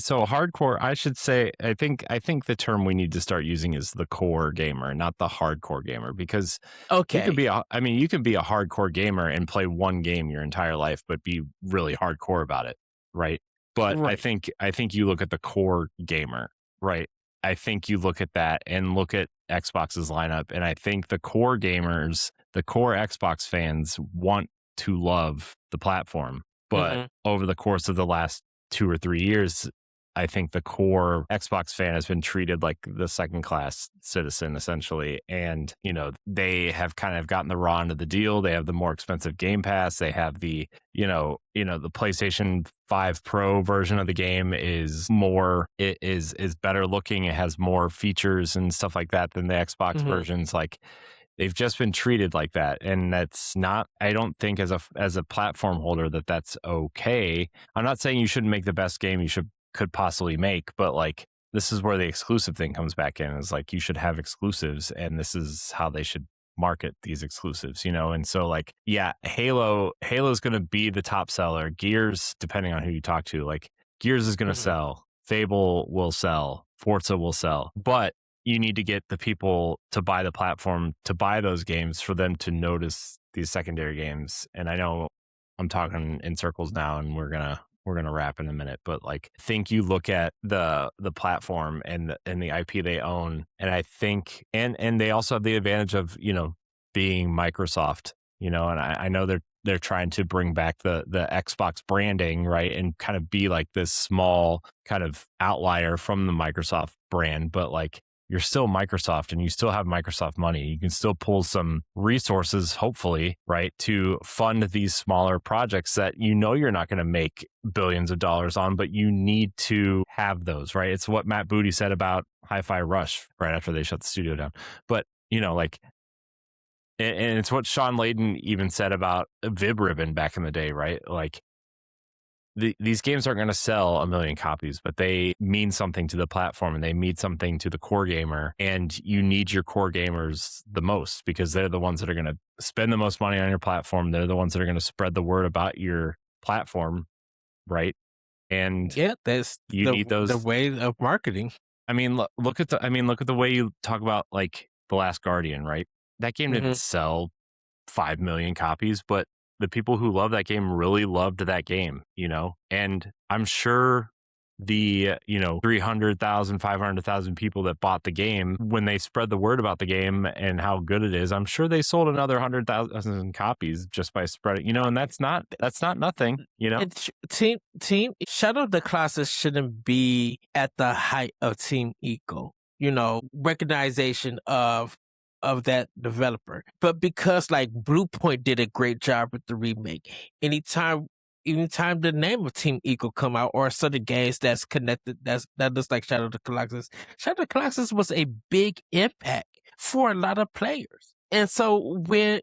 so hardcore, I should say, I think the term we need to start using is the core gamer, not the hardcore gamer, because you could Okay. be you can be a hardcore gamer and play one game your entire life, but be really hardcore about it, right? But Right. I think you look at the core gamer, right? I think you look at that and look at Xbox's lineup, and I think the core gamers, the core Xbox fans want to love the platform. But Hmm. over the course of the last 2 or 3 years, I think the core Xbox fan has been treated like the second class citizen, essentially. And, they have kind of gotten the raw end of the deal. They have the more expensive Game Pass. They have the PlayStation 5 Pro version of the game is better looking. It has more features and stuff like that than the Xbox Hmm. versions. Like, they've just been treated like that, and that's not, I don't think, as a platform holder, that's okay. I'm not saying you shouldn't make the best game you could possibly make, but like, this is where the exclusive thing comes back in, is like, you should have exclusives, and this is how they should market these exclusives, and so, like, yeah, Halo's going to be the top seller. Gears, depending on who you talk to, like, Gears is going to Hmm. sell, Fable will sell, Forza will sell, but you need to get the people to buy the platform to buy those games for them to notice these secondary games. And I know I'm talking in circles now, and we're gonna wrap in a minute, but like, I think you look at the platform and the IP they own, and I think, and they also have the advantage of being Microsoft, and I know they're trying to bring back the Xbox branding, right, and kind of be like this small kind of outlier from the Microsoft brand, but like, you're still Microsoft, and you still have Microsoft money. You can still pull some resources, hopefully, right, to fund these smaller projects that you're not going to make billions of dollars on, but you need to have those, right? It's what Matt Booty said about Hi-Fi Rush right after they shut the studio down. But, like, and it's what Sean Layden even said about Vib Ribbon back in the day, right? Like, these games aren't going to sell 1 million copies, but they mean something to the platform, and they mean something to the core gamer. And you need your core gamers the most, because they're the ones that are going to spend the most money on your platform. They're the ones that are going to spread the word about your platform, right? And Yeah, that's you need the those. way of marketing. I mean, look at the way you talk about, like, The Last Guardian, right? That game didn't Hmm. sell 5 million copies, but the people who love that game really loved that game, and I'm sure the 300,000, 500,000 people that bought the game, when they spread the word about the game and how good it is, I'm sure they sold another 100,000 copies just by spreading, and that's not nothing, Team Shadow of the Colossus shouldn't be at the height of Team Eco, recognition of that developer. But because like Bluepoint did a great job with the remake, anytime anytime the name of Team Eco come out, or certain games that's connected, that looks like Shadow of the Colossus. Shadow of the Colossus was a big impact for a lot of players. And so when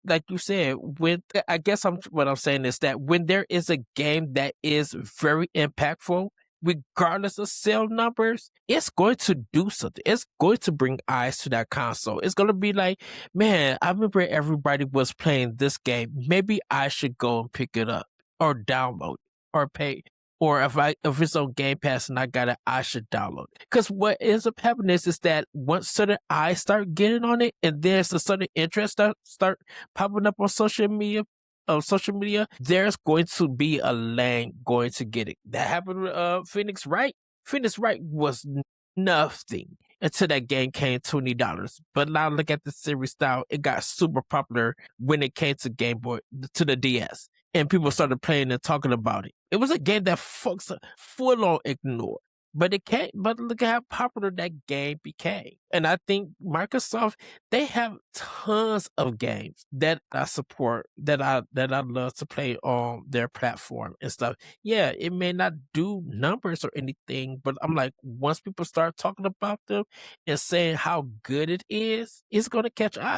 like you said, when I guess what I'm saying is that when there is a game that is very impactful, regardless of sale numbers, it's going to do something. It's going to bring eyes to that console. It's going to be like, man, I remember everybody was playing this game. Maybe I should go and pick it up, or download it, or pay. Or if it's on Game Pass and I got it, I should download it. Because what ends up happening is that once certain eyes start getting on it, and there's a certain interest that start popping up on social media, there's going to be a lane going to get it. That happened with Phoenix Wright. Phoenix Wright was nothing until that game came $20. But now look at the series style. It got super popular when it came to Game Boy, to the DS. And people started playing and talking about it. It was a game that folks full on ignored. But look at how popular that game became. And I think Microsoft, they have tons of games that I support, that I love to play on their platform and stuff. Yeah, it may not do numbers or anything, but I'm like, once people start talking about them and saying how good it is, it's gonna catch eyes.